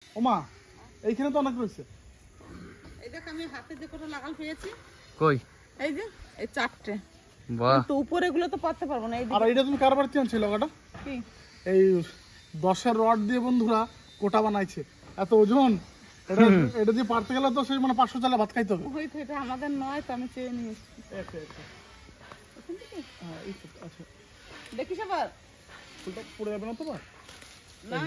ওমা এইখানে তো অনেক রয়েছে। এই দেখ আমি হাতে যে কটা লাগাল পেয়েছি। কই? এই যে এই চারটে। বাহ, তো উপরে গুলো তো পারতে পারবো না। এই আর এইটা তুমি কারবার চেয়েছো লাগাটা? কি এই 10-এর রড দিয়ে বন্ধুরা কোটা বানাইছে, এত ওজন। এটা এটা দিয়ে পারতে গেলে তো সেই মানে 500 চালে ভাত খাইতে হবে। হইতো, এটা আমাদের নয় তো আমি চেয়ে নিয়েছি। আচ্ছা দেখিস আবার ফুলটা পড়ে যাবে না তোমার? না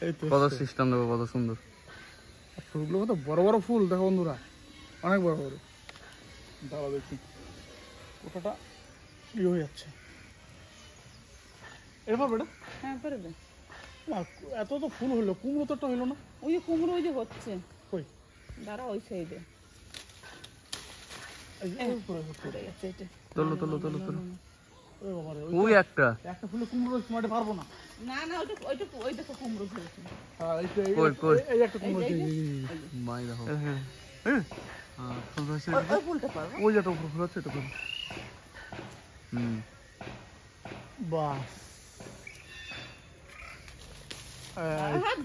এই তো কত সিস্টেম দেবো, কত সুন্দর ফুলগুলো, কত বড় বড় ফুল দেখো বন্ধুরা, অনেক বড় বড়। দাঁড়া দেখি কোটাটা ইয়ে হয়ে যাচ্ছে। এরপর বেটা হ্যাঁ করে দে। এত তো ফুল হলো, কুমড়ো তো একটা হইলো না। ওই যে কুমড়ো ওই যে হচ্ছে, কই? দাঁড়া ওই সাইডে এই যে উপরে হচ্ছে। পড়ে গেছে এটা। তোলো তোলো তোলো তোলো। ওই বাবা রে, ওই একটা একটা ফুলে কুমড়ো মাঠে পারবো না। না না ওইটা ওইটা ওইটা তো কুমড়ো হয়েছে। হ্যাঁ কই, কই? এই একটা কুমড়ো এই যে, মাই দেখো। হ্যাঁ ফুল হয়েছে। ওই ফুলটা পারবো। ওই যেটা উপরে ফুল হচ্ছে এটা ফুল। হুম, বাস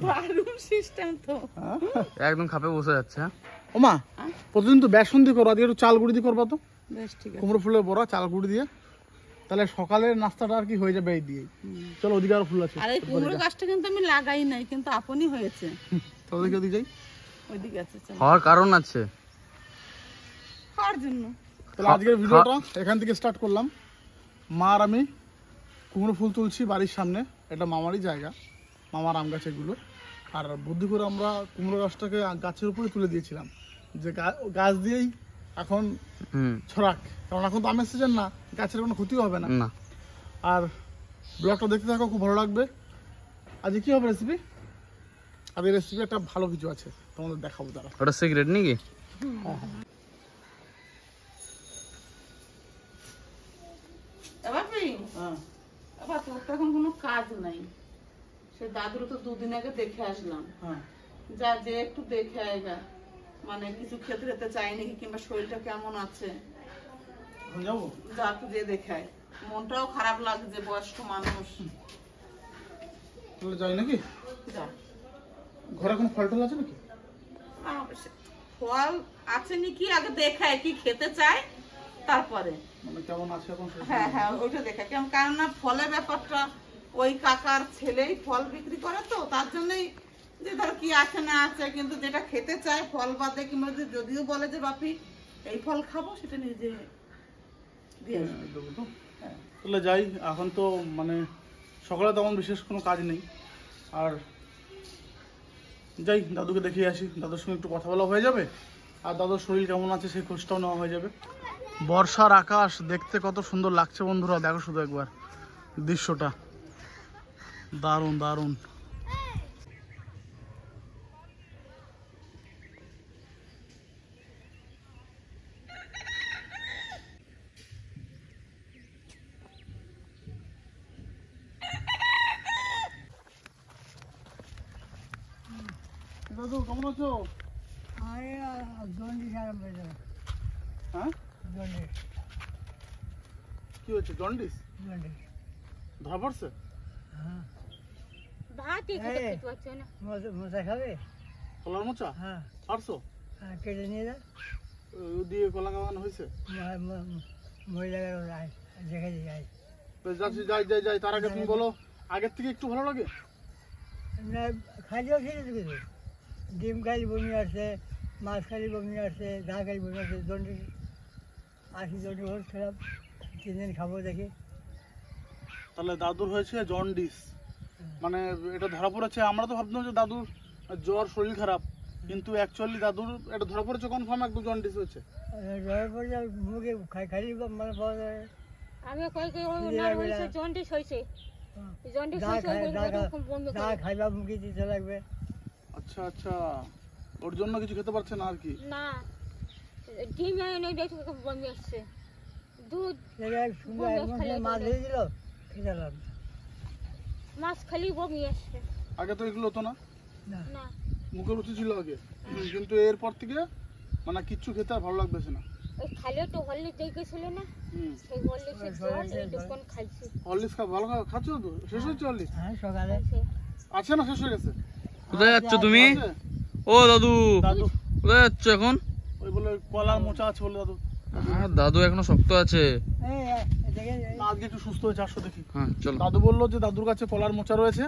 দারুণ সিস্টেম তো। একদম খাপে বসে যাচ্ছে। হ্যাঁ, ওমা প্রতিদিন তো বেসন দিয়ে করো, আজকে একটু চাল গুঁড়ি দিয়ে করবা তো। বেশ ঠিক আছে। কুমড়ো ফুলের বড়া চাল গুঁড়ি দিয়ে, তাহলে সকালের নাস্তাটা আর কি হয়ে যাবে এই দিয়ে। চলো ওদিকে আরো ফুল আছে। আর এই কুমড়ো গাছটা কিন্তু আমি লাগাই নাই, কিন্তু আপনি হয়েছে। চলো দেখি ওদিকে যাই। ওইদিকে আছে চল। হওয়ার কারণ আছে। খাওয়ার জন্য। তাহলে আজকের ভিডিওটা এখান থেকে স্টার্ট করলাম। মা আর আমি কুমড়ো ফুল তুলছি বাড়ির সামনে, এটা মামারই জায়গা, মামার আম গাছ এগুলো। আর বুদ্ধি করে আমরা কুমড়ো গাছটাকে গাছের উপরে তুলে দিয়েছিলাম, যে গাছ দিয়েই এখন হুম, ছড়াক, কারণ এখন তো আমের সিজন না, গাছের কোনো ক্ষতিও হবে না। না আর ব্লগটা দেখতে থাকো, খুব ভালো লাগবে। আজকে কি হবে রেসিপি? আজকে রেসিপি একটা ভালো কিছু আছে, তোমাদের দেখাবো তারা। ওটা সিক্রেট নাকি? এবার তুই হ্যাঁ এবার তোর তো এখন কোনো কাজ নাই। সে দাদুর তো দুদিন আগে দেখে আসলাম। হ্যাঁ যা যে একটু দেখে আয়গা, মানে কিছু খেতে খেতে চাই নাকি, কিংবা শরীরটা কেমন আছে, এখন যাবো। যা একটু যে দেখায়। মনটাও খারাপ লাগছে, বয়স্ক মানুষ। তাহলে যাই নাকি? যা। ঘরে কোনো ফল টল আছে নাকি? ফল আছে নাকি আগে দেখায়, কি খেতে চায় তারপরে। মানে কেমন আছে এখন? হ্যাঁ হ্যাঁ ওইটা দেখায় কেমন, কারণ না ফলের ব্যাপারটা ওই কাকার ছেলেই ফল বিক্রি করে, তো তার জন্যই যে ধর কি আছে না আছে, কিন্তু যেটা খেতে চায় ফল বাদে, কিংবা যদিও বলে যে বাপি এই ফল খাবো, সেটা নিজে দিয়ে আসবে। দেবো তো। তাহলে যাই, এখন তো মানে সকালে তেমন বিশেষ কোনো কাজ নেই। আর যাই দাদুকে দেখিয়ে আসি, দাদুর সঙ্গে একটু কথা বলা হয়ে যাবে, আর দাদুর শরীর কেমন আছে সেই খোঁজটাও নেওয়া হয়ে যাবে। বর্ষার আকাশ দেখতে কত সুন্দর লাগছে বন্ধুরা, দেখো শুধু একবার দৃশ্যটা, দারুণ দারুণ। দাদু কেমন আছো? হ্যাঁ কি হচ্ছে? জন্ডিস ধরা পড়ছে? কলার মোচা পারছো? কেটে নিয়ে যা ও দিয়ে কলা খাওয়ানো হয়েছে? দেখে যাই বেশ, যাচ্ছি, যাই যাই যাই। তার আগে তুমি বলো, আগের থেকে একটু ভালো লাগে? না খালিও খেয়ে দেবে তো, ডিম খালি বমি আসছে, মাছ খালি বমি আসছে, দা খালি বমি আসছে, দণ্ডি আসি দণ্ডি হোস খারাপ 3 দিন খাবো দেখি। তাহলে দাদুর হয়েছে জন্ডিস, মানে এটা ধরা পড়েছে। আমরা তো ভাবতাম যে দাদুর জ্বর, শরীর খারাপ, কিন্তু অ্যাকচুয়ালি দাদুর এটা ধরা পড়েছে কনফার্ম, একদম জন্ডিস হয়েছে। জ্বরের পরে মুখে খালি মানে পাওয়া যায়, আমি কই কই ওনার হইছে জন্ডিস হইছে, জন্ডিস হইছে দা খাইবা মুখে দিতে লাগবে। আচ্ছা আচ্ছা, ওর জন্য কিছু খেতে পারছে না আর কি? না ডিম এনে দেখো বমি আসছে, দুধ সুন্দর মাছ দিয়ে দিল খেলাম, মাছ খালি বমি আসছে। আগে তো এগুলো হতো না, না মুখে রুচি ছিল আগে, কিন্তু এরপর থেকে মানে কিচ্ছু খেতে আর ভালো লাগতেছে না। ওই খালি তো হরলিক্স দিয়ে গেছিল না, সেই হরলিক্সের জল এই দোকান খাইছি। হরলিক্স ভালো খাচ্ছ তো? শেষ হচ্ছে হরলিক্স? হ্যাঁ সকালে আছে না শেষ হয়ে গেছে? কোথায় যাচ্ছ তুমি? আছে? ও দাদু, দাদু কোথায় যাচ্ছ এখন? ওই বলে কলার মোচা আছে বলে দাদু। দাদু এখনো শক্ত আছে। দেখে না, আজকে একটু সুস্থ হয়েছে, আসো দেখি। হ্যাঁ চলো। দাদু বললো যে দাদুর কাছে কলার মোচা রয়েছে,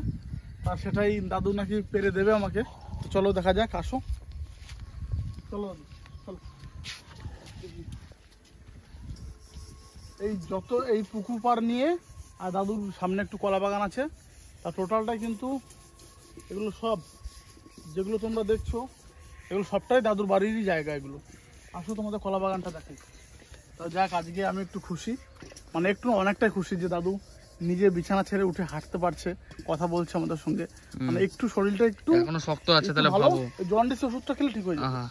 আর সেটাই দাদু নাকি পেরে দেবে আমাকে। তো চলো দেখা যাক, আসো চলো দাদু চলো। এই যত এই পুকুর পাড় নিয়ে আর দাদুর সামনে একটু কলা বাগান আছে, তার টোটালটাই কিন্তু এগুলো সব যেগুলো তোমরা দেখছো এগুলো সবটাই দাদুর বাড়িরই জায়গা। এগুলো আসো তোমাদের কলা বাগানটা দেখাই। তা যাক, আজকে আমি একটু খুশি, মানে একটু অনেকটাই খুশি যে দাদু নিজে বিছানা ছেড়ে উঠে হাঁটতে পারছে, কথা বলছে আমাদের সঙ্গে। মানে একটু শরীরটা একটু এখনো শক্ত আছে, একটু তাহলে ভালো। ভাবো। এই জন্ডিস ওষুধটা খেলে ঠিক হয়ে যাবে। হ্যাঁ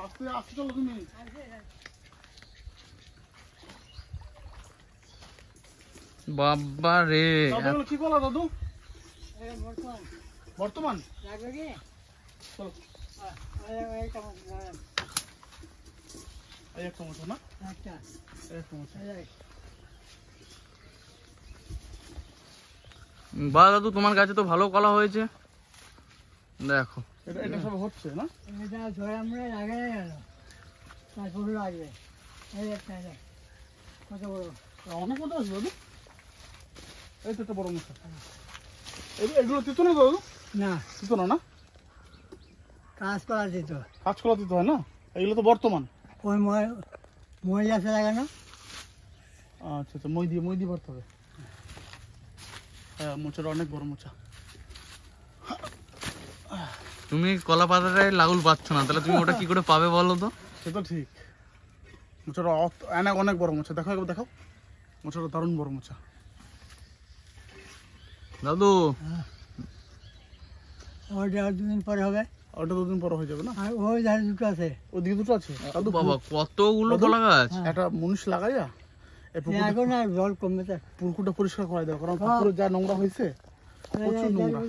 আস্তে আস্তে চলো তুমি। বাবা রে, দাদু এগুলো কি কলা দাদু? বর্তমান বর্তমান লাগবে কি? চলো, একটা এই একটা মোচা না, একটা এই একটা মোচা। বা দাদু তোমার কাছে তো ভালো কলা হয়েছে, দেখো। এটা এটা সব হচ্ছে না। এটা ধরে আমরা লাগে গেল, তারপরে লাগবে। এই একটা এটা কত বড়? অনেক মোটা আছে দাদু। এই তো একটা বড় মোচা। এগুলো তিতো না দাদু? না, তিতো না না, কাজ করা যেত। কাঁচকলা তিতো হয় না। এগুলো তো বর্তমান। ওই মই আছে লাগানো। আচ্ছা আচ্ছা, মই দিয়ে ভরতে হবে। হ্যাঁ, মোচাটা অনেক বড় মোচা। তুমি কলা পাতাটায় লাগুল পাচ্ছ না, তাহলে তুমি ওটা কি করে পাবে বলো তো? সে তো ঠিক। মোচাটা অনেক অনেক বড় মোচা, দেখো একবার দেখাও। মোচাটা দারুণ বড় মোচা। দাদু ওইটা আর দুদিন পরে হবে। ওটা দুদিন পর হয়ে যাবে না। আর ওই ধারে দুটো আছে। ওইদিকে দুটো আছে দাদু। বাবা কতগুলো দাদু? কলা গাছ। একটা মুনিশ লাগাইয়া এই এখন আর জল কমবে তো। পুকুরটা পরিষ্কার করাই দাও, কারণ পুকুরে যা নোংরা হয়েছে প্রচুর নোংরা।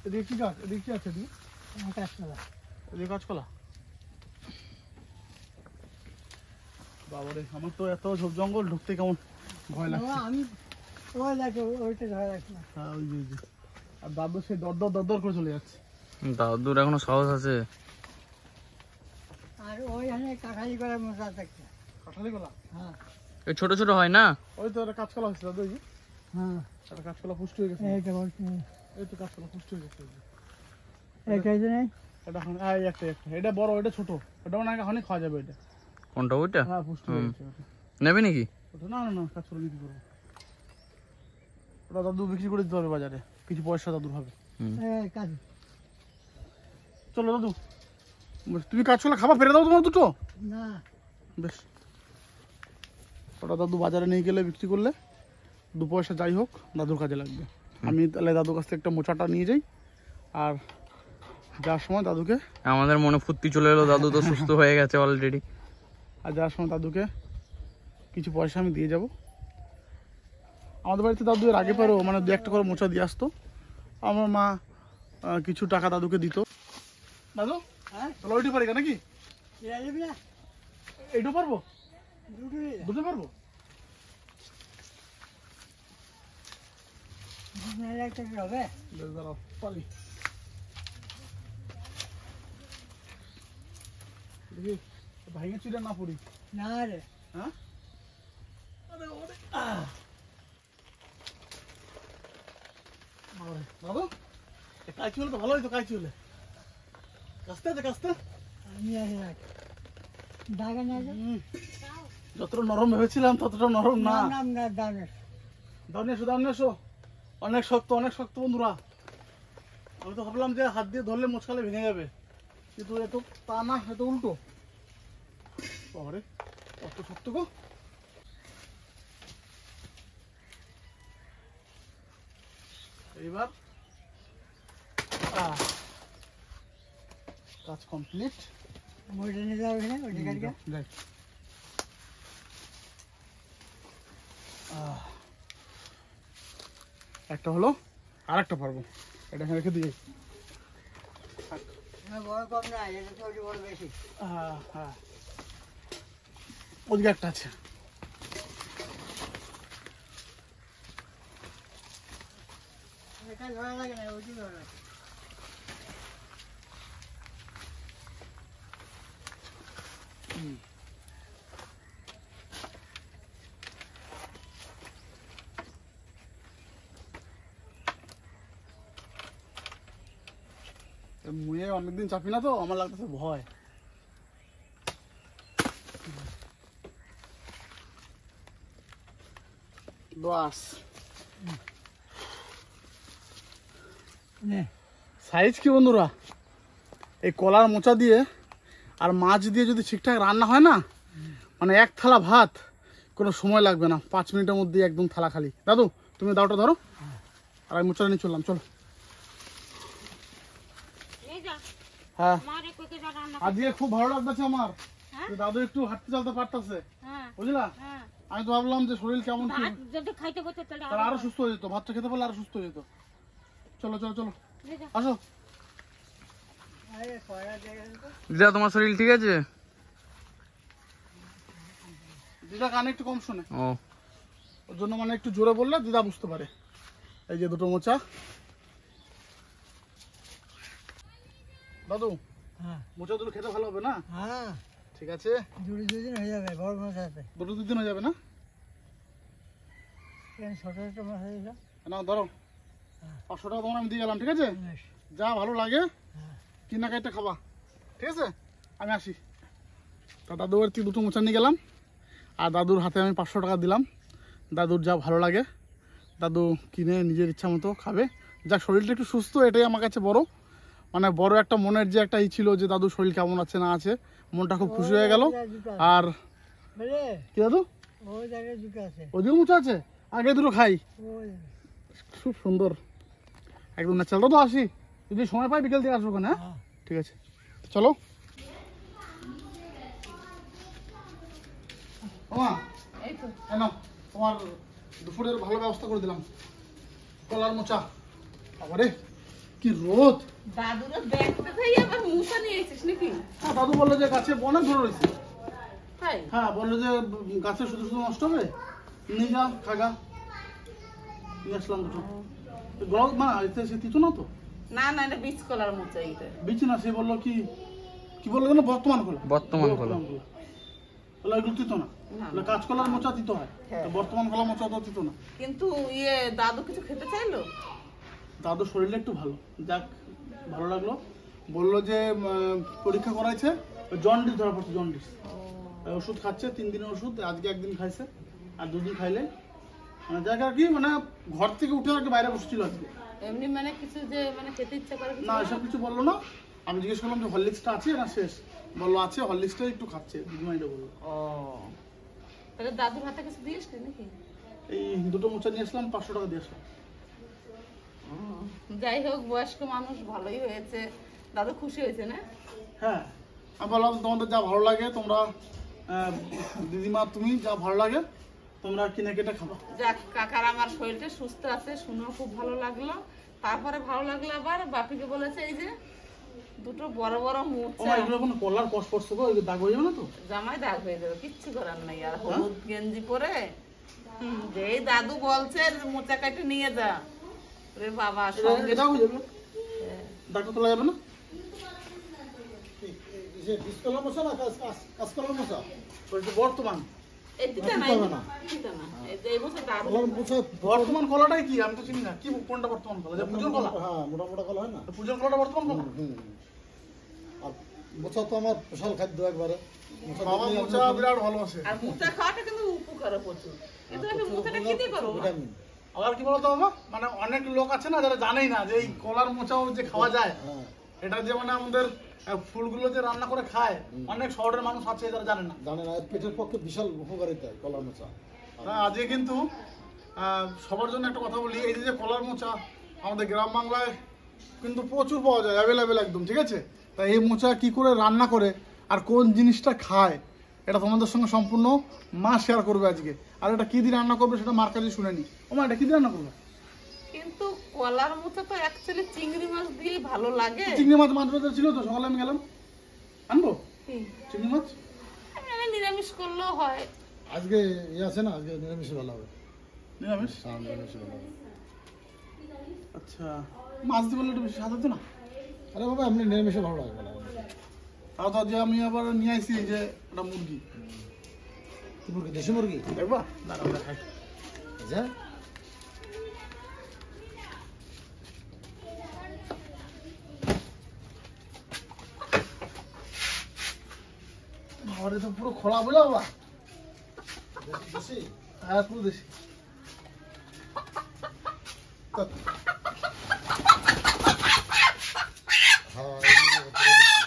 এদিকে কি গাছ, এদিকে কি আছে এদিকে? এদিকে গাছপালা। বাবারে, আমার তো এত ঝোপ জঙ্গল, ঢুকতে কেমন ভয় লাগছে। আমি ওই দেখো ওইটা ধরে রাখলাম। হ্যাঁ, ওই যে, ওই যে। আর দাদু সেই দর করে চলে যাচ্ছে। দাদুর এখনো সাহস আছে। আর ওইখানে কাঠালি করার মশা থাকছে। কাঁঠালি কলা? হ্যাঁ এই ছোট ছোট হয় না? ওই তো একটা কাঁচকলা হচ্ছে দাদু, ওই যে হ্যাঁ, একটা কাঁচকলা পুষ্টি হয়ে গেছে। এইটা বলছি। এই তো কাঁচকলা পুষ্টি হয়ে গেছে। এইটা এই যে নেই। এটা এখন একটা এটা বড়, এটা ছোট। এটা অনেক অনেক খাওয়া যাবে এটা। কোনটা ওইটা? হ্যাঁ, পুষ্টি হয়ে গেছে ওটা। নেবে নাকি? ওটা না না না, কাঁচকলা বিক্রি করবো। ওটা দাদু বিক্রি করে দিতে হবে বাজারে, কিছু পয়সা দাদুর হবে। এই কাজ চলো দাদু, তুমি কাঁচকলা খাবার ফেলে দাও তোমার দুটো। না, বেশ, ওটা দাদু বাজারে নিয়ে গেলে বিক্রি করলে দু পয়সা যাই হোক দাদুর কাজে লাগবে। আমি তাহলে দাদুর কাছ থেকে একটা মোচাটা নিয়ে যাই, আর যাওয়ার সময় দাদুকে, আমাদের মনে ফুর্তি চলে এলো, দাদু তো সুস্থ হয়ে গেছে অলরেডি। আর যাওয়ার সময় দাদুকে কিছু পয়সা আমি দিয়ে যাব। আমাদের বাড়িতে দাদু এর আগে পরেও মানে 2-1 করে মোচা দিয়ে আসতো। আমার মা কিছু টাকা দাদুকে দিত। দাদু, হ্যাঁ চলো ওইটি পারি নাকি? এরা যাবি না? এইটু পারবো? দুটোই দুটো পারবো? নাহলে একটা কি হবে? বেশ, দাঁড়াও, পারি। দেখি ভাইঙে চুলে না পড়ি। না রে, হ্যাঁ, আরে ওরে, বাবারে, দাদু কাঁচি হলে তো ভালো হইতো। কাঁচি হলে কাস্তে আছে, কাস্তে। আমি আসি না। দাগা না যে? যতটা নরম ভেবেছিলাম ততটা নরম না। নাম না দানের। দাঁড়িয়ে এসো, দাঁড়িয়ে এসো। অনেক শক্ত, অনেক শক্ত বন্ধুরা। আমি তো ভাবলাম যে হাত দিয়ে ধরলে মোচকালে ভেঙে যাবে, কিন্তু এত তা না, এত উল্টো। বাবারে, কত শক্ত গো। এইবার কাজ কমপ্লিট। মোটা নিয়ে যাও এখানে, ওইটা কাটকে। যাই। একটা হলো, আর একটা পারবো, এটা এখানে রেখে দিয়ে। বড় কম না, এটা তো বড় বেশি। হ্যাঁ হ্যাঁ, ওদিকে একটা আছে। এটা ধরা লাগে না, ওইটি ধরা লাগে। মুয়ে অনেকদিন চাপি না তো, আমার লাগতেছে ভয়। বাস নে, সাইজ কি বন্ধুরা, এই কলার মোচা দিয়ে আর মাছ দিয়ে যদি ঠিকঠাক রান্না হয় না, মানে এক থালা ভাত কোনো সময় লাগবে না, 5 মিনিটের মধ্যে একদম থালা খালি। দাদু তুমি দাওটা ধরো, আর আমি মোচাটা নিয়ে চললাম, চলো। এই যা হ্যাঁ, আমার এক প্যাকেট রান্না আজকে খুব ভালো লাগতেছে আমার, হ্যাঁ? যে দাদু একটু হাঁটতে চলতে পারতেছে, হ্যাঁ বুঝলা? হ্যাঁ আমি তো ভাবলাম যে শরীর কেমন কি, ভাত যদি খাইতে বসে তাহলে তাহলে আরো সুস্থ হয়ে যেত, ভাতটা খেতে পারলে আরো সুস্থ হয়ে যেত। চলো চলো চলো, এই যা আসো। আরে কয়টা দেখেন তো। দিদা তোমার শরীর ঠিক আছে? দিদা কানে একটু কম শোনে, ও ওর জন্য মানে একটু জোরে বললে দিদা বুঝতে পারে। এই যে দুটো মোচা। দাদু হ্যাঁ মোচা দুটো খেতে ভালো হবে না? হ্যাঁ, ঠিক আছে, দুদিন হয়ে যাবে, বড় মাছ আছে। দুটো 2 দিন হয়ে যাবে না? ছোট ছোট মাছ আছে সব। না ধরো, 500 টাকা তোমার আমি দিয়ে গেলাম, ঠিক আছে? বেশ। যা ভালো লাগে হ্যাঁ। কিনা কাইটা খাবা, ঠিক আছে? আমি আসি। তা দাদুর দুটো মোচা নিয়ে গেলাম, আর দাদুর হাতে আমি 500 টাকা দিলাম। দাদুর যা ভালো লাগে দাদু কিনে নিজের ইচ্ছা মতো খাবে। যা শরীরটা একটু সুস্থ, এটাই আমার কাছে বড়, মানে বড় একটা মনের যে একটা ছিল যে দাদুর শরীর কেমন আছে না আছে, মনটা খুব খুশি হয়ে গেল। আর বুঝলে, কি দাদু, ওই জায়গায় দুটো আছে। ওদিকেও মোচা আছে, আগে দুটো খাই। ওই খুব সুন্দর, একদম ন্যাচারাল। দাদু আসি, যদি সময় পাই বিকেল থেকে আসবো ওখানে। হ্যাঁ হ্যাঁ। ঠিক আছে, চলো। ওমা, এই তো এই নাও, তোমার দুপুরের ভালো ব্যবস্থা করে দিলাম, কলার মোচা। আবারে কি রোদ! দাদুরা দেখতে খাই আবার মুসা নিয়ে এসেছিস নাকি? হ্যাঁ, দাদু বললো যে গাছে অনেক ধরে রয়েছে। তাই হ্যাঁ, বললো যে গাছে শুধু শুধু নষ্ট হবে, নিয়ে যা খাগা। নিয়ে আসলাম দুটো। গরম না, এতে সে তিতো না তো? না না, এটা বীজ কলার মোচা এইটা। বিচি না, সে বললো কি কি বললো যেন, বর্তমান কলা। বর্তমান কলা। বলে এগুলো তিতো না, বলে কাঁচকলার মোচা তিতো হয়, হ্যাঁ। তো বর্তমান কলা মোচা তো তিতো না। কিন্তু দাদু কিছু খেতে চাইলো? দাদুর শরীরটা একটু ভালো, যাক ভালো লাগলো। বললো যে পরীক্ষা করাইছে, জন্ডিস ধরা পড়ছে, জন্ডিস। ওষুধ খাচ্ছে, 3 দিনের ওষুধ, আজকে 1 দিন খাইছে, আর 2 দিন খাইলে মানে যাক আর কি, মানে ঘর থেকে উঠে আর কি বাইরে বসছিল আজকে। এমনি মানে কিছু যে মানে খেতে ইচ্ছা করে কিছু না, বলে? এসব কিছু বললো না। আমি জিজ্ঞেস করলাম যে হরলিক্সটা আছে না শেষ, বললো আছে, হরলিক্সটাই একটু খাচ্ছে, দিদিমাইটা বললো। ও, তাহলে দাদুর হাতে কিছু দিয়েছ নাকি? এই দুটো মোচা নিয়ে আসলাম, 500 টাকা দিয়ে আসলাম। ও, যাই হোক, বয়স্ক মানুষ ভালোই হয়েছে, দাদু খুশি হয়েছে না? হ্যাঁ, আমি বললাম তোমাদের যা ভালো লাগে তোমরা, দিদিমা তুমি যা ভালো লাগে তোমরা কিনে কেটে খাবা। যাক, কাকার আমার শরীরটা সুস্থ আছে শুনেও খুব ভালো লাগলো। তারপরে ভালো লাগলো আবার বাপিকে বলেছে এই যে দুটো বড় বড় ও মোচা। এগুলো কোনো কলার কষ পড়ছে গো, এগুলো দাগ হয়ে যাবে না তো? জামাই দাগ হয়ে যাবে, কিচ্ছু করার নাই। আর হলুদ গেঞ্জি পরে যেই দাদু বলছে যে মোচা কাটে নিয়ে যা, রে বাবা সঙ্গে দাগ হয়ে যাবে, দাগটা তোলা যাবে না। বর্তমান এদিকে না, এদিকে না, এই বছর দাদু বর্তমান কলাটাই কি আমি তো চিনি না, কি কোনটা বর্তমান কলা? যে পুজোর কলা? হ্যাঁ, মোটা মোটা কলা হয় না? তো পুজোর কলাটা বর্তমান কলা? আর মোচা তো আমার স্পেশাল খাদ্য একবারে। মোচা বাবা দেখলেই মোচা আপনার বিরাট ভালোবাসে। আর মোচা খাওয়াটা কিন্তু উপকার প্রচুর। কিন্তু আমি মোচাটা খেতে পারবো না। ভিটামিন। আবার কি বলতো বাবা, মানে অনেক লোক আছে না যারা জানেই না যে এই কলার মোচাও যে খাওয়া যায়, হ্যাঁ, এটা যে মানে আমাদের ফুলগুলো যে রান্না করে খায়, অনেক শহরের মানুষ আছে যারা জানে না। জানে না, এর পেটের পক্ষে বিশাল উপকারিতা কলা মোচা। হ্যাঁ, আজকে কিন্তু সবার জন্য একটা কথা বলি, এই যে কলার মোচা আমাদের গ্রাম বাংলায় কিন্তু প্রচুর পাওয়া যায়, অ্যাভেলেবেল একদম, ঠিক আছে? তাই এই মোচা কি করে রান্না করে আর কোন জিনিসটা খায় এটা তোমাদের সঙ্গে সম্পূর্ণ মা শেয়ার করবে আজকে। আর এটা কী দিয়ে রান্না করবে সেটা মার কাছে শুনে নি। ও মা, এটা কী দিয়ে রান্না করবে? কিন্তু কলার মোচা তো অ্যাকচুয়ালি চিংড়ি মাছ দিয়েই ভালো লাগে। চিংড়ি মাছ মাছ বাজার ছিল তো, সকালে আমি গেলাম আনবো কি? চিংড়ি মাছ। এমনি নিরামিষ করলেও হয়। আজকে ইয়ে আছে না, আজকে নিরামিষ ভালো হবে। নিরামিষ? হ্যাঁ, নিরামিষ ভালো হবে। আচ্ছা, মাছ দিয়ে বললে একটু বেশি স্বাদ হতো না? আরে বাবা, এমনি নিরামিষে ভালো লাগে বলা। তাও তো যে আমি আবার নিয়ে আসছি এই যে একটা মুরগি। কি মুরগি? দেশি মুরগি? দেখবা দাঁড়াও দেখাই। আচ্ছা, ঘরে তো পুরো খোলা বলে বাবা। দেশি? হ্যাঁ পুরো দেশি। হ্যাঁ, এগুলো পুরো দেশি।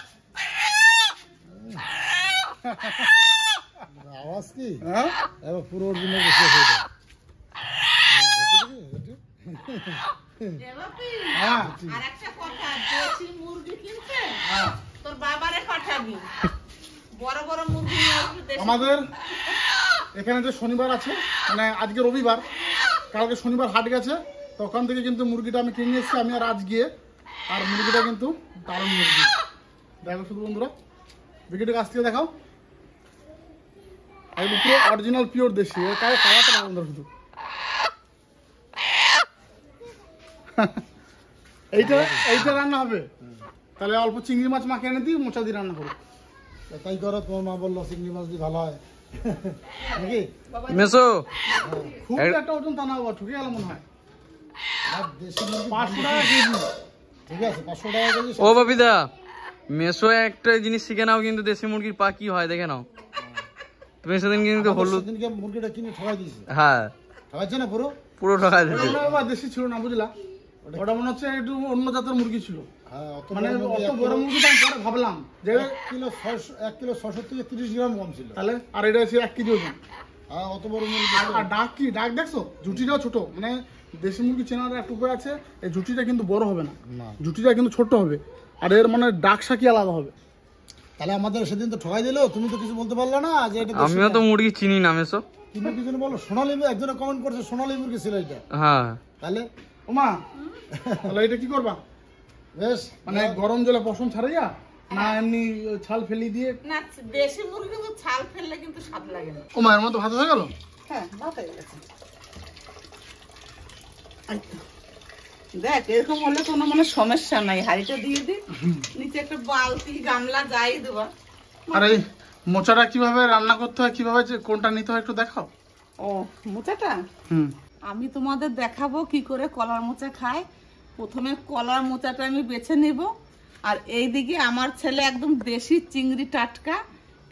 আওয়াজ কি? হ্যাঁ এবার পুরো অরিজিনাল দেশি হয়ে যায়। এ বাপি, হ্যাঁ আর একটা কথা, দেশি মুরগি কিনছে হ্যাঁ। তোর বাবারে পাঠাবি। বড় বড় মুরগি নিয়ে আসবি দেশি। আমাদের এখানে যে শনিবার আছে, মানে আজকে রবিবার, কালকে শনিবার হাট গেছে, তো ওখান থেকে কিন্তু মুরগিটা আমি কিনে এসেছি আমি আর আজ গিয়ে। আর মুরগিটা কিন্তু দারুণ মুরগি। দেখো শুধু বন্ধুরা, ভিডিওটা কাছ থেকে দেখাও। একদম পুরো অরিজিনাল পিওর দেশি। এর কাছে খাওয়াটা না বন্ধুরা শুধু। এইটা এইটা রান্না হবে। তাহলে অল্প চিংড়ি মাছ মাকে এনে দিই, মোচা দিয়ে রান্না করো। তাই করো, তোমার মা বললো চিংড়ি মাছ দিয়ে ভালো হয় নাকি? মেসো খুব একটা ওজন তা না বাবা, ঠকে গেল মনে হয়। আর দেশি মুরগি 500 টাকা কেজি। ঠিক আছে, 500 টাকা কেজি। ও বাপিদা, মেসো একটা জিনিস শিখে নাও, কিন্তু দেশি মুরগির পা কি হয় দেখে নাও। তুমি সেদিন কিন্তু হলুদ, সেদিনকে মুরগিটা কিনে ঠকাই দিয়েছি। হ্যাঁ ঠকাচ্ছে না পুরো? পুরো ঠকা ওটা দিতে। মনে হয় বাবা দেশি ছিল না, বুঝলা? ওটা মনে হচ্ছে একটু অন্য জাতের মুরগি ছিল। হ্যাঁ, অত মানে বড় মুরগি, অত বড় মুরগিটা আমি পরে ভাবলাম যে 1 কিলো 600 থেকে 30 গ্রাম কম ছিল। তাহলে, আর এটা হচ্ছে 1 কেজি ওজন। হ্যাঁ, অত বড় মুরগি। আর ডাক কি, ডাক দেখছো? জুটিটাও ছোট। মানে দেশি মুরগি চেনার একটা উপায় আছে, এই জুটিটা কিন্তু বড় হবে না, না, জুটিটা কিন্তু ছোট হবে। আর এর মানে ডাক সাকি আলাদা হবে। তাহলে আমাদের সেদিন তো ঠকাই দিলো। তুমি তো কিছু বলতে পারলে না যে এটা দেশি আমিও না। তো মুরগি চিনি না মেসো। তুমি কিছু বলো, সোনালী একজনে কমেন্ট করছে সোনালী মুরগি ছিল এটা। হ্যাঁ তাহলে ওমা, তাহলে এটা কি করবা? বেশ, মানে গরম জলে পশম ছাড়াইয়া, না এমনি ছাল ফেলি দিয়ে? না, দেশি মুরগি কিন্তু ছাল ফেললে কিন্তু স্বাদ লাগে না। ওমা, এর মতো ভাত হয়ে গেল? হ্যাঁ, ভাত হয়ে গেছে। দেখ, এরকম হলে কোনো মানে সমস্যা নাই। হাঁড়িটা দিয়ে দি, নিচে একটা বালতি গামলা যাই দেবা। আর এই মোচাটা কিভাবে রান্না করতে হয়, কিভাবে যে কোনটা নিতে হয় একটু দেখাও। ও, মোচাটা হুম। আমি তোমাদের দেখাবো কি করে কলার মোচা খায়। প্রথমে কলার মোচাটা আমি বেছে নেব। আর এইদিকে আমার ছেলে একদম দেশি চিংড়ি টাটকা,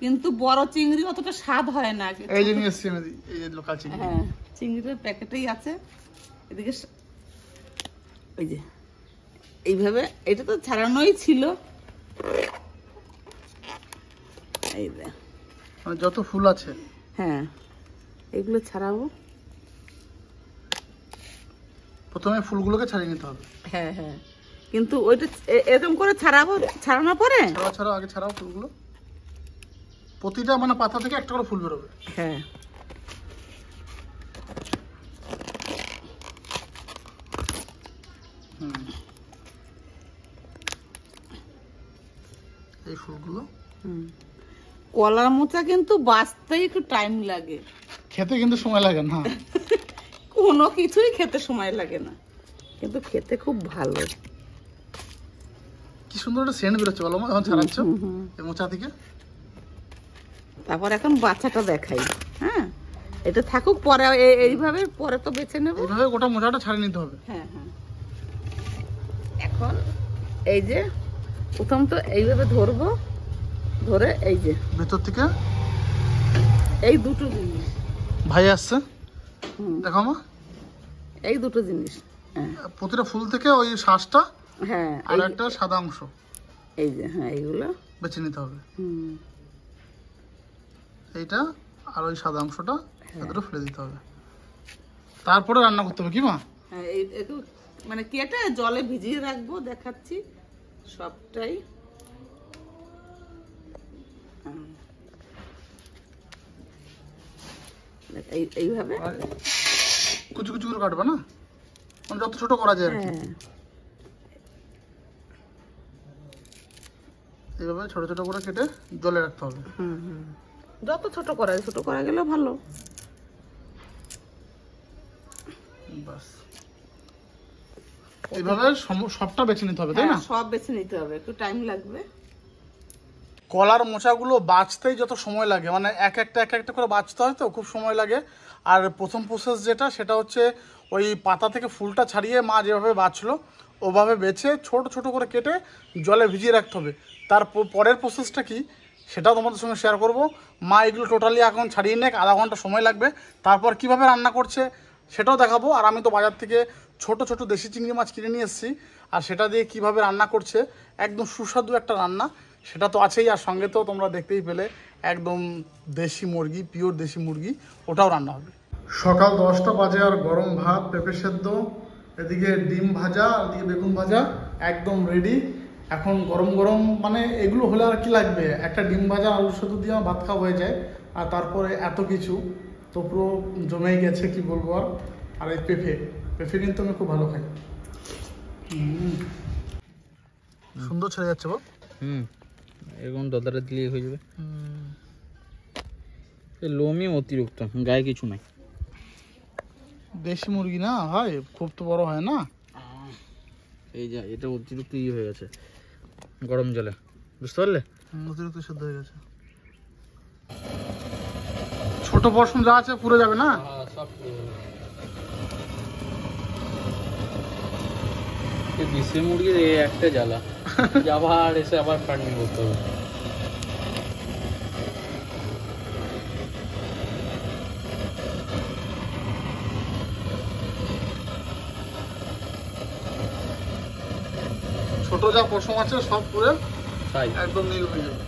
কিন্তু বড় চিংড়ি অতটা স্বাদ হয় না। এই যে নিয়ে এসছি আমি, এই যে লোকাল চিংড়ি। হ্যাঁ, চিংড়িটার প্যাকেটেই আছে। এদিকে ওই যে এইভাবে, এটা তো ছাড়ানোই ছিল। এই যে, মানে যত ফুল আছে। হ্যাঁ, এগুলো ছাড়াবো। প্রথমে ফুলগুলোকে ছাড়িয়ে নিতে হবে। হ্যাঁ হ্যাঁ, কিন্তু ওইটা এরকম করে ছাড়াবো। ছাড়ানোর পরে ছাড়াও ছাড়াও, আগে ছাড়াও ফুলগুলো। প্রতিটা মানে পাতা থেকে একটা করে ফুল বেরোবে। হ্যাঁ, হুম। এই ফুলগুলো কলার মোচা কিন্তু বাঁচতে একটু টাইম লাগে। খেতে কিন্তু সময় লাগে না। কোনো কিছুই খেতে সময় লাগে না, কিন্তু খেতে খুব ভালো। কি সুন্দর একটা সেন্ট বেরোচ্ছে বলো মা, যখন ছাড়াচ্ছ এই মোচা থেকে। তারপর এখন বাচ্চাটা দেখাই। হ্যাঁ, এটা থাকুক, পরে এইভাবে পরে তো বেছে নেব। এইভাবে গোটা মোচাটা ছাড়িয়ে নিতে হবে। হ্যাঁ হ্যাঁ, এখন এই যে প্রথম তো এইভাবে ধরবো, ধরে এই যে ভেতর থেকে এই দুটো জিনিস। ভাই আসছে, হুম, দেখো মা, এই দুটো জিনিস। হ্যাঁ প্রতিটা ফুল থেকে ওই শ্বাসটা হ্যাঁ, আর একটা সাদা অংশ এই যে, হ্যাঁ এইগুলো। বেছে নিতে হবে। হুম, এইটা আর ওই সাদা অংশটা ভেতরে ফেলে দিতে হবে। তারপরে রান্না করতে হবে কি মা? হ্যাঁ, এই একটু মানে কেটে জলে ভিজিয়ে রাখবো, দেখাচ্ছি সবটাই। হুম, এইভাবে। কুচু কুচু করে কাটবা না? মানে যত ছোট করা যায় আর কি। হ্যাঁ এইভাবে ছোট ছোট করে কেটে জলে রাখতে হবে। যত ছোট করা গেলে ভালো। বাস এইভাবে সবটা বেছে নিতে হবে, তাই না? হ্যাঁ, সব বেছে নিতে হবে, একটু টাইম লাগবে। কলার মোচাগুলো বাছতেই যত সময় লাগে, মানে এক একটা করে বাছতে হয় তো খুব সময় লাগে। আর প্রথম প্রসেস যেটা, সেটা হচ্ছে ওই পাতা থেকে ফুলটা ছাড়িয়ে মা যেভাবে বাছলো ওভাবে বেছে ছোট ছোট করে কেটে জলে ভিজিয়ে রাখতে হবে। তার পরের প্রসেসটা কি সেটাও তোমাদের সঙ্গে শেয়ার করব। মা এগুলো টোটালি এখন ছাড়িয়ে নেক, আধা ঘন্টা সময় লাগবে। তারপর কিভাবে রান্না করছে সেটাও দেখাবো। আর আমি তো বাজার থেকে ছোট ছোট দেশি চিংড়ি মাছ কিনে নিয়ে এসেছি, আর সেটা দিয়ে কিভাবে রান্না করছে একদম সুস্বাদু একটা রান্না, সেটা তো আছেই। আর সঙ্গে তো তোমরা দেখতেই পেলে একদম দেশি মুরগি, পিওর দেশি মুরগি, ওটাও রান্না হবে। সকাল 10টা বাজে আর গরম ভাত, পেঁপে সেদ্ধ, এদিকে ডিম ভাজা, এদিকে বেগুন ভাজা একদম রেডি। এখন গরম গরম মানে এগুলো হলে আর কি লাগবে, একটা ডিম ভাজা আলু সেদ্ধ দিয়ে আমার ভাত খাওয়া হয়ে যায়। আর তারপরে এত কিছু তো পুরো জমেই গেছে, কি বলবো আর। আর এই পেঁপে কিন্তু আমি খুব ভালো খাই। সুন্দর ছেড়ে যাচ্ছে গো। এরকম দদারে দিলে হয়ে যাবে। লোমই অতিরিক্ত, গায়ে কিছু নাই। দেশি মুরগি না হয়, খুব তো বড় হয় না। এই যে এটা অতিরিক্ত হয়ে গেছে গরম জলে, বুঝতে পারলে? অতিরিক্ত সেদ্ধ হয়ে গেছে। ছোট পশম যা আছে পুরো যাবে না? সব দেশি মুরগির এই একটা জ্বালা, আবার এসে আবার ফার্মিং করতে হবে। ছোট যা পশম আছে সব পুরো তাই একদম নীল হয়ে যাবে,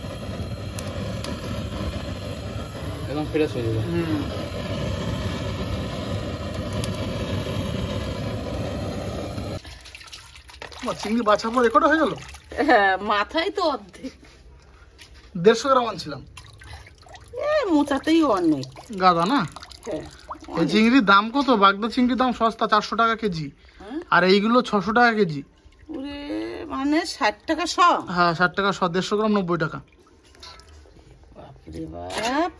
একদম ফ্রেশ হয়ে যাবে। চিংড়ি বাছার পর রেকর্ড হয়ে গেল। হ্যাঁ, মাথায় তো অর্ধেক। 150 গ্রাম আনছিলাম। মোচাতেই অনেক গাদা না। হ্যাঁ, এই চিংড়ির দাম কত? বাগদা চিংড়ির দাম সস্তা, 400 টাকা কেজি। আর এইগুলো 600 টাকা কেজি। ওরে মানে 60 টাকা শ। হ্যাঁ 60 টাকা শ, 150 গ্রাম 90 টাকা। বাপরে বাপ,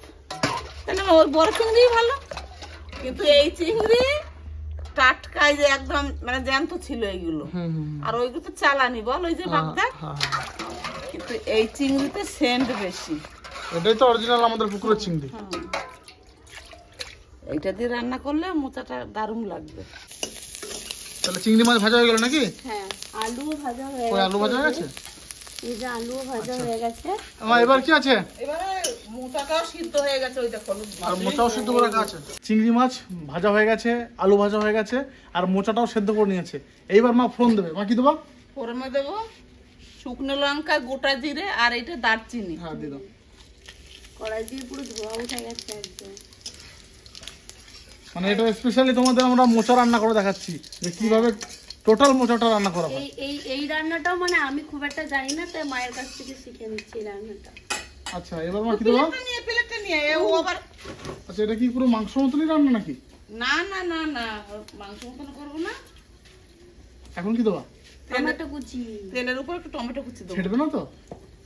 তাহলে ওর বড় চিংড়ি ভালো। কিন্তু এই চিংড়ি টাটকাই যে একদম মানে জ্যান্ত ছিল এইগুলো। আর ওইগুলো তো চালানি বল, ওই যে বাগদা। কিন্তু এই চিংড়িতে সেন্ট বেশি। এটাই তো অরিজিনাল আমাদের পুকুরের চিংড়ি। এইটা দিয়ে রান্না করলে মোচাটা দারুণ লাগবে। তাহলে চিংড়ি মাছ ভাজা হয়ে গেল নাকি? হ্যাঁ, আলু ভাজা হয়ে ওই আলু ভাজা হয়ে গেছে। এই যে আলু ভাজা হয়ে গেছে। আমার এবার কি আছে? এবারে মোচাটাও সিদ্ধ হয়ে গেছে, ওই দেখো আর মোচাও সিদ্ধ করে রাখা আছে। চিংড়ি মাছ ভাজা হয়ে গেছে, আলু ভাজা হয়ে গেছে, আর মোচাটাও সেদ্ধ করে নিয়েছে। এইবার মা ফোড়ন দেবে। মা কি দেবা? ফোড়নে দেবো শুকনো লঙ্কা, গোটা জিরে, আর এটা দারচিনি। হ্যাঁ দিয়ে দাও। কড়াই দিয়ে পুরো ধোয়া উঠে গেছে একদম। মানে এটা স্পেশালি তোমাদের আমরা মোচা রান্না করে দেখাচ্ছি যে কিভাবে টোটাল মোচাটা রান্না করা হয়। এই রান্নাটাও মানে আমি খুব একটা জানি না, তাই মায়ের কাছ থেকে শিখে নিচ্ছি এই রান্নাটা। আচ্ছা এবার মা কি দেবা? প্লেটটা নিয়ে ও আবার। আচ্ছা এটা কি পুরো মাংস মতনই রান্না নাকি? না না না না, মাংস মতন করবো না। এখন কি দেবা? টমেটো কুচি। তেলের উপর একটু টমেটো কুচি দেবো। ছেড়বে না তো?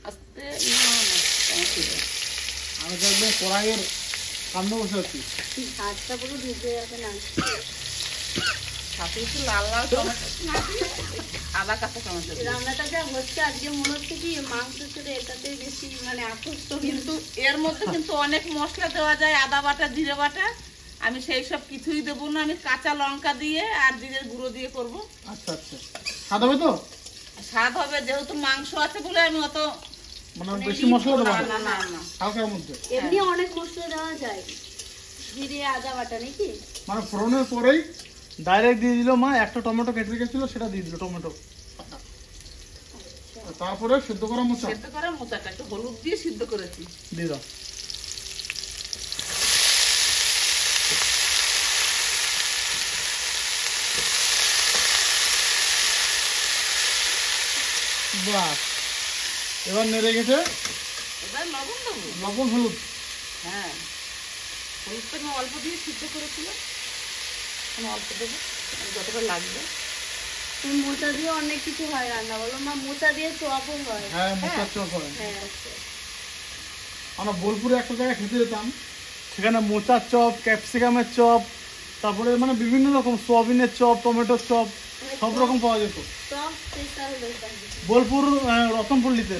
আস্তে না না, টমেটো দেবো। আমি তো একদম কড়াইয়ের সামনে বসে আছি। হাতটা পুরো ঢুকে যাবে না। সাথে একটু লাল লাল টমেটো, আদা কাঁচা টমেটো দেবো। রান্নাটা যা হচ্ছে আজকে মনে হচ্ছে কি মাংসের সাথে এটাতেই বেশি মানে আকর্ষিত। কিন্তু এর মধ্যে কিন্তু অনেক মশলা দেওয়া যায়, আদা বাটা, জিরে বাটা। আমি সেই সব কিছুই দেবো না, আমি কাঁচা লঙ্কা দিয়ে আর জিরের গুঁড়ো দিয়ে করব। আচ্ছা আচ্ছা স্বাদ হবে তো? স্বাদ হবে, যেহেতু মাংস আছে বলে আমি অত মানে বেশি মশলা দেবো না না, না না। হালকার মধ্যে। এমনি অনেক মশলা দেওয়া যায়, জিরে আদা বাটা নাকি। মানে ফোড়নের পরেই ডাইরেক্ট দিয়ে দিল মা, একটা টমেটো কেটে রেখেছিল সেটা দিয়ে দিল, টমেটো। তারপরে সেদ্ধ করা মোচা সেদ্ধ করা মোচাটা একটু হলুদ দিয়ে সিদ্ধ করেছি দিয়ে দাও। বাহ, এবার নেড়ে গেছে। এবার লবণ দেবো। লবণ হলুদ। হ্যাঁ, হলুদটা আমি অল্প দিয়ে সিদ্ধ করেছিলাম, আমি অল্প দেবো। যতটা লাগবে। মোচা দিয়ে অনেক কিছু হয় রান্না, বলো মা, মোচা দিয়ে চপও হয়। হ্যাঁ, মোচার চপ হয়। হ্যাঁ, আমরা বোলপুরে একটা জায়গায় খেতে যেতাম, সেখানে মোচার চপ, ক্যাপসিকামের চপ, তারপরে মানে বিভিন্ন রকম সোয়াবিনের চপ, টমেটোর চপ, সব রকম পাওয়া যেত। চপ স্পেশাল দোকান। বোলপুর রতনপল্লীতে।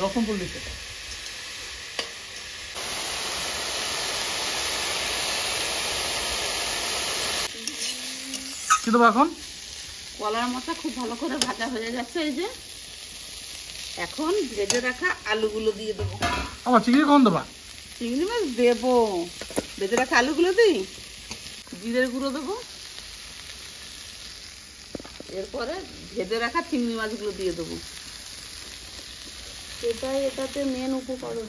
কি দেবো এখন? কলার মোচা খুব ভালো করে ভাজা হয়ে গেছে, এই যে এখন ভেজে রাখা আলুগুলো দিয়ে দেবো। আমার চিংড়ি কখন দেবা? চিংড়ি মাছ দেবো, ভেজে রাখা আলুগুলো দিই, জিরের গুঁড়ো দেবো, এরপরে ভেজে রাখা চিংড়ি মাছগুলো দিয়ে দেবো। এটাতে মেন উপকরণ।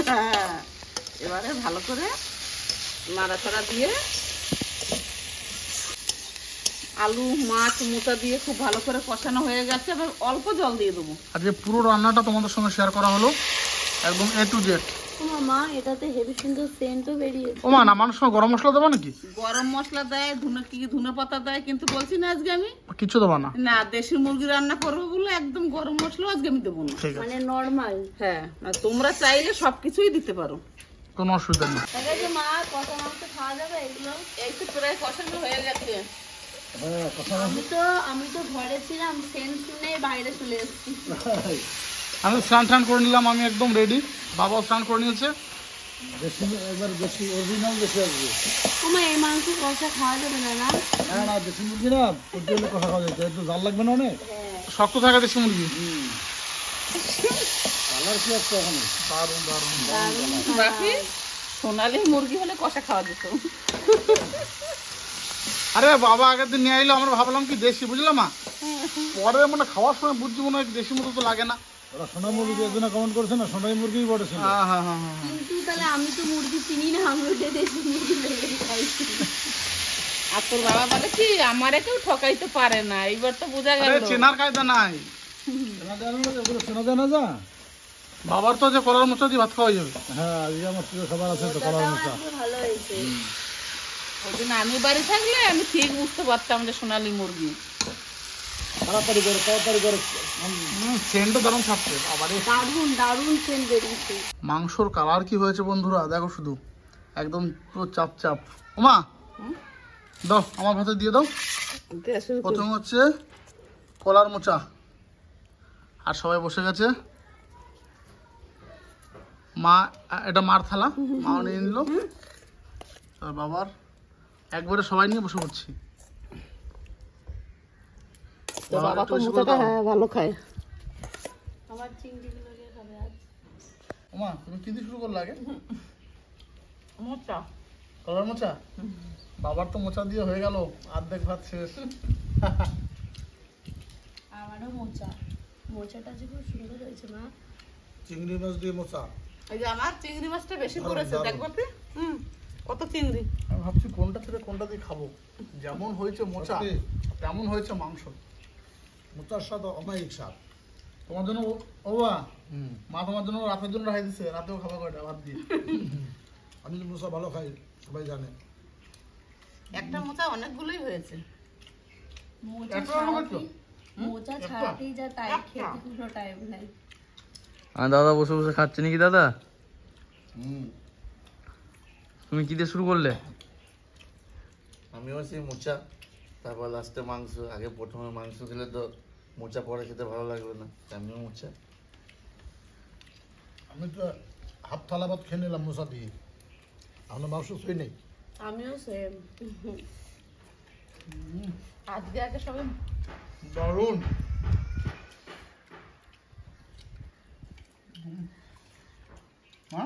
হ্যাঁ, এবারে ভালো করে নাড়াচাড়া দিয়ে আলু, মাছ, মোচা দিয়ে খুব ভালো করে কষানো হয়ে গেছে। এবার অল্প জল দিয়ে দেবো। আজকে পুরো রান্নাটা তোমাদের সঙ্গে শেয়ার করা হলো, একদম A to Z। মা, এটাতে হেভি সুন্দর সেন্টও বেরিয়েছে। ও মা, না মানুষ সঙ্গে গরম মশলা দেবো নাকি? গরম মশলা দেয়, ধনে পাতা দেয়, কিন্তু বলছি না আজকে আমি কিছু দেবো না। না, দেশি মুরগি রান্না করবো বলে একদম গরম মশলা আজকে আমি দেবো না। ঠিক আছে, মানে নর্মাল। হ্যাঁ, আর তোমরা চাইলে সবকিছুই দিতে পারো, কোনো অসুবিধা নেই। তাহলে মা, কষা মাংস খাওয়া যাবে এগুলো? এই তো প্রায় কষানো হয়ে গেছে। হ্যাঁ, কথা আমি তো ঘরে ছিলাম, সেন্ট শুনে বাইরে চলে এসেছি। আমি স্নান করে নিলাম, আমি একদম রেডি। বাবাও স্নান করে নিয়েছে। বেশি, এবার বেশি অরিজিনাল বেশি আসবে। মা, এই মাংস কষা খাওয়া যাবে না? না, হ্যাঁ, না দেশি মুরগি না, করতে হলে কথা খাওয়া যেত, একটু জাল লাগবে না অনেক। শক্ত থাকা দেশি মুরগি। কালার কি আসছে ওখানে? দারুণ দারুণ। বাকি সোনালি মুরগি হলে কষা খাওয়া যেত। আরে বাবা আগের দিন নিয়ে আইলো, আমরা ভাবলাম কি দেশি, বুঝলাম মা। পরে মানে খাওয়ার সময় বুঝছি মনে হয় দেশি মতো তো লাগে না। ওরা সোনা মুরগি একজনে কমেন্ট করছে না, সোনাই মুরগিই বড় ছিল। হ্যাঁ হ্যাঁ হ্যাঁ হ্যাঁ। কিন্তু তাহলে আমি তো মুরগি চিনি না, আমি ওটা দেশি মুরগি ভেবে খাইছি। আর তোর বাবা বলে কি আমারে কেউ ঠকাইতে পারে না, এইবার তো বোঝা গেল। আরে চেনার কায়দা নাই। সোনা দেয় না, এগুলো সোনা দেয় না যা। বাবার তো যে কলার মোচা দিয়ে ভাত খাওয়া যাবে। হ্যাঁ, আজকে আমার প্রিয় খাবার আছে তো, কলার মশলা। আজকে ভালো হয়েছে। ওদিন আমি বাড়ি থাকলে আমি ঠিক বুঝতে পারতাম যে সোনালি মুরগি। তাড়াতাড়ি করে সেন্টও দারুণ ছাড়ছে। আবার দারুণ দারুণ সেন্ট বেরিয়েছে। মাংসর কালার কি হয়েছে বন্ধুরা, দেখো শুধু, একদম পুরো চাপ চাপ। ওমা দাও, আমার ভাতে দিয়ে দাও। প্রথম হচ্ছে কলার মোচা, আর সবাই বসে গেছে। মা, এটা মার থালা, মাও নিয়ে নিল, আর বাবার একবারে সবাই নিয়ে বসে পড়ছি। তো বাবা তো মোচাটা ভালো খায়। আমার চিংড়িগুলো দিয়ে খাবে আজ। ওমা, তুমি কি দিয়ে শুরু করলে আগে? মোচা, কলার মোচা। বাবার তো মোচা দিয়ে হয়ে গেল, অর্ধেক ভাত শেষ। আমারও মোচাটা যে খুব সুন্দর হয়েছে মা। চিংড়ি মাছ দিয়ে মোচা। এই যে আমার চিংড়ি মাছটা বেশি পড়েছে, দেখবো তুই। কত চিংড়ি। আমি ভাবছি কোনটা ছেড়ে কোনটা দিয়ে খাবো। যেমন হয়েছে মোচা, সত্যি? তেমন হয়েছে মাংস। মোচার স্বাদ অমায়িক স্বাদ। তোমার জন্য ও বা মা তোমার জন্য রাতের জন্য রাখাই দিচ্ছে, রাতেও খাবার কয়টা ভাত দিয়ে। আমি তো মোচা ভালো খাই, সবাই জানে। একটা মোচা অনেকগুলোই হয়েছে। মোচা ছাড়াতেই যা টাইম, খেতে পুরো টাইম নাই। আর দাদা বসে বসে খাচ্ছে নাকি দাদা? হুম, তুমি কি দিয়ে শুরু করলে? আমিও সেই মোচা, তারপর লাস্টে মাংস। আগে প্রথমে মাংস খেলে তো মোচা পরে খেতে ভালো লাগবে না, আমিও মোচা। আমি তো হাফ থালা ভাত খেয়ে নিলাম মোচা দিয়ে, আমরা মাংস ছুঁই নেই। আমিও সেম। আজকে আগে সবাই দারুণ। মা,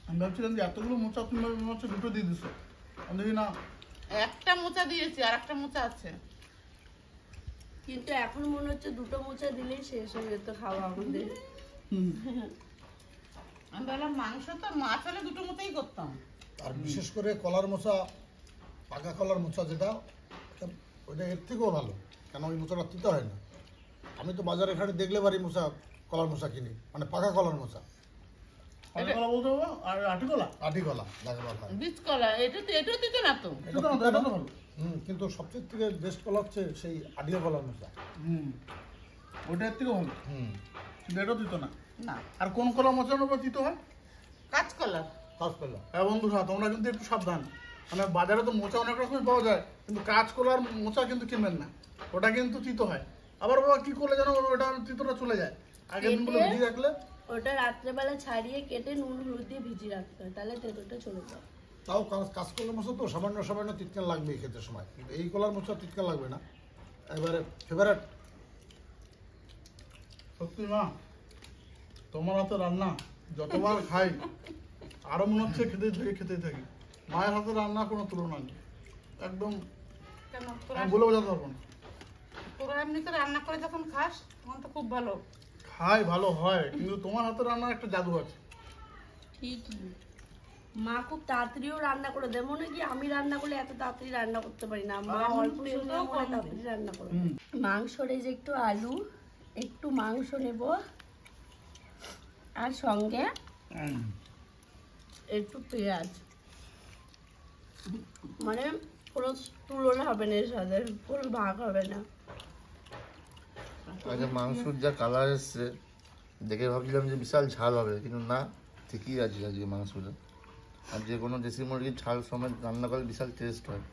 আমি ভাবছিলাম যে এতগুলো মোচা তুমি মনে হচ্ছে দুটো দিয়ে দিছো, আমি দেখি না। একটা মোচা দিয়েছি, আর একটা মোচা আছে। কিন্তু এখন মনে হচ্ছে দুটো মোচা দিলেই শেষ হয়ে যেত খাওয়া আমাদের। আমি বললাম মাংস তো মাছ হলে দুটো মোচাই করতাম। আর বিশেষ করে কলার মোচা, পাকা কলার মোচা যেটা, ওইটা এর থেকেও ভালো, কেন ওই মোচাটা তিতে হয় না। আমি তো বাজারে ঘাটে দেখলে বাড়ি মোচা, কলার মোচা কিনি, মানে পাকা কলার মোচা। কলা বলতে হবে আর আটি কলা। আটি কলা যাকে বলা হয়। বীজ কলা এটাও দিত না তো। এটা তো না, এটা তো ভালো। কিন্তু সবচেয়ে থেকে বেস্ট কলা হচ্ছে সেই আটিয়া কলার মোচা। ওটার থেকে ভালো, কিন্তু এটাও দিত না। না, আর কোন কলা মোচানোর উপর দিতে হয়? কাঁচকলা। কাঁচকলা। হ্যাঁ বন্ধুরা, তোমরা কিন্তু একটু সাবধান। মানে বাজারে তো মোচা অনেক রকমের পাওয়া যায়, কিন্তু কাঁচকলার মোচা কিন্তু কিনবেন না, ওটা কিন্তু তিতো হয়। আবার বাবা কি করলে জানো, ওটা তিতোটা চলে যায়। আগের দিনগুলো ভিজিয়ে রাখলে ওটা রাত্রেবেলা ছাড়িয়ে কেটে নুন হলুদ দিয়ে ভিজিয়ে রাখতে হয়, তাহলে তেঁতুলটা চলে যায়। তাও কাঁচকলার মোচা তো সামান্য সামান্য তিতকাল লাগবে খেতে সময়, কিন্তু এই কলার মোচা তিতকাল লাগবে না। এবারে ফেভারেট। সত্যি না, তোমার হাতে রান্না যতবার খাই আরো মনে হচ্ছে খেতেই থাকি। মায়ের হাতে রান্না কোনো তুলনা নেই, একদম কেন আমি বলে বোঝাতে পারবো না। তোরা এমনিতে রান্না করে যখন খাস তখন তো খুব ভালো। খাই ভালো হয়, কিন্তু তোমার হাতে রান্নার একটা জাদু আছে। ঠিকই, মা খুব তাড়াতাড়িও রান্না করে দেয়। মনে হয় কি আমি রান্না করলে এত তাড়াতাড়ি রান্না করতে পারি না, মা অল্প সময় করে তাড়াতাড়ি রান্না করে দেয়। মাংসর এই যে একটু আলু, একটু মাংস নেব, আর সঙ্গে একটু পেঁয়াজ, মানে কোনো তুলনা হবে না, এর সাথে কোনো ভাগ হবে না। আগে মাংসর যা কালার এসছে দেখে ভাবছিলাম যে বিশাল ঝাল হবে, কিন্তু না, ঠিকই আছে আজকে মাংসটা। আর যে কোনো দেশি মুরগির ঝাল সময় রান্না করলে বিশাল টেস্ট হয়,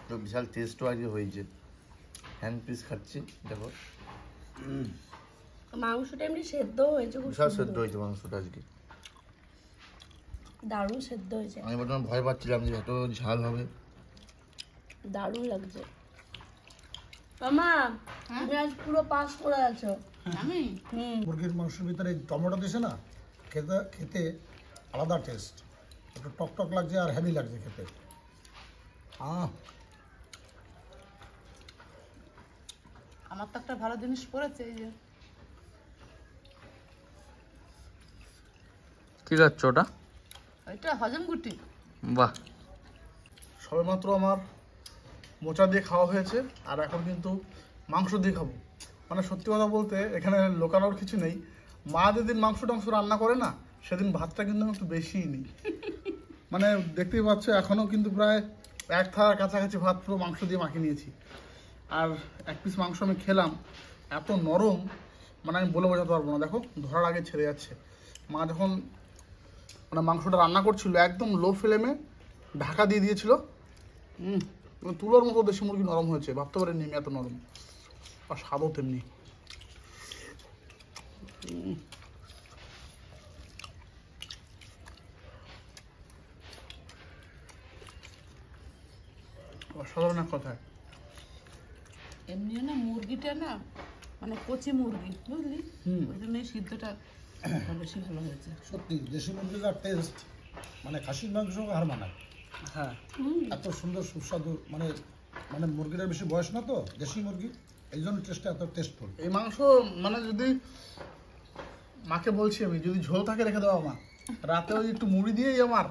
তো বিশাল টেস্টও আজকে হয়েছে। হ্যান্ড পিস খাচ্ছি, দেখো মাংসটা এমনি সেদ্ধ হয়েছে, খুব বিশাল সেদ্ধ সুন্দর, হয়েছে মাংসটা আজকে। দারুণ সেদ্ধ হয়েছে, আমি প্রথমে ভয় পাচ্ছিলাম যে এত ঝাল হবে। দারুণ লাগছে। মামা তুমি আজ পুরো পাস করে আছো। আমি মুরগির মাংসের ভিতরে টমেটো দিছে না, খেতে খেতে আলাদা টেস্ট। একটু টক টক লাগছে আর হেভি লাগছে খেতে। আমার তো একটা ভালো জিনিস পড়েছে, এই যে কি খাচ্ছ ওটা? ওইটা হজম গুটি। বাহ, সবেমাত্র আমার মোচা দিয়ে খাওয়া হয়েছে, আর এখন কিন্তু মাংস দিয়ে খাবো। মানে সত্যি কথা বলতে এখানে লোকানোর কিছু নেই। মা যেদিন মাংস টাংস রান্না করে না, সেদিন ভাতটা কিন্তু আমি একটু বেশিই নিই। মানে দেখতেই পাচ্ছ এখনও কিন্তু প্রায় এক থালার কাছাকাছি ভাত পুরো মাংস দিয়ে মাখিয়ে নিয়েছি। আর এক পিস মাংস আমি খেলাম, এত নরম, মানে আমি বলে বোঝাতে পারবো না। দেখো ধরার আগে ছেড়ে যাচ্ছে। মা যখন মানে মাংসটা রান্না করছিল একদম লো ফ্লেমে ঢাকা দিয়ে দিয়েছিল। তুলোর মতো দেশি মুরগি নরম হয়েছে, ভাবতে পারিনি আমি এত নরম, আর স্বাদও তেমনি। অসাধারণ এক কথায়। এমনিও না মুরগিটা না মানে কচি মুরগি, বুঝলি, ওই জন্য এই সিদ্ধটা বেশি ভালো হয়েছে। সত্যি দেশি মুরগির টেস্ট মানে খাসির মাংস হার মানায়। হ্যাঁ, এত সুন্দর সুস্বাদু, মানে মানে মুরগিটার বেশি বয়স না তো, দেশি মুরগি, এই জন্য টেস্টটা এত টেস্টফুল। এই মাংস মানে যদি মাকে বলছি আমি, যদি ঝোল থাকে রেখে দেওয়া মা, রাতে ওই একটু মুড়ি দিয়েই আমার,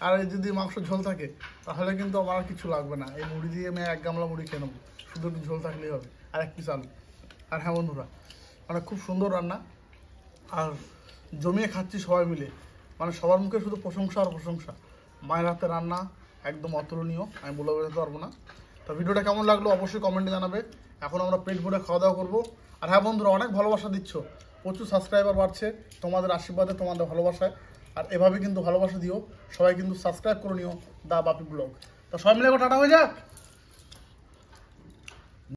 আর এই যদি মাংস ঝোল থাকে তাহলে কিন্তু আমার আর কিছু লাগবে না। এই মুড়ি দিয়ে আমি এক গামলা মুড়ি খেয়ে নেবো, শুধু একটু ঝোল থাকলেই হবে, আর এক পিস আলু। আর হ্যাঁ বন্ধুরা, মানে খুব সুন্দর রান্না, আর জমিয়ে খাচ্ছি সবাই মিলে, মানে সবার মুখে শুধু প্রশংসা আর প্রশংসা। মায়ের হাতে রান্না একদম অতুলনীয়, আমি বলে বোঝাতে পারবো না। তো ভিডিওটা কেমন লাগলো অবশ্যই কমেন্টে জানাবে। এখন আমরা পেট ভরে খাওয়া দাওয়া করবো। আর হ্যাঁ বন্ধুরা, অনেক ভালোবাসা দিচ্ছ, প্রচুর সাবস্ক্রাইবার বাড়ছে তোমাদের আশীর্বাদে, তোমাদের ভালোবাসায়। আর এভাবে কিন্তু ভালোবাসা দিও, সবাই কিন্তু সাবস্ক্রাইব করে নিও দা বাপি ব্লগ। তো সবাই মিলে টাটা হয়ে যাক।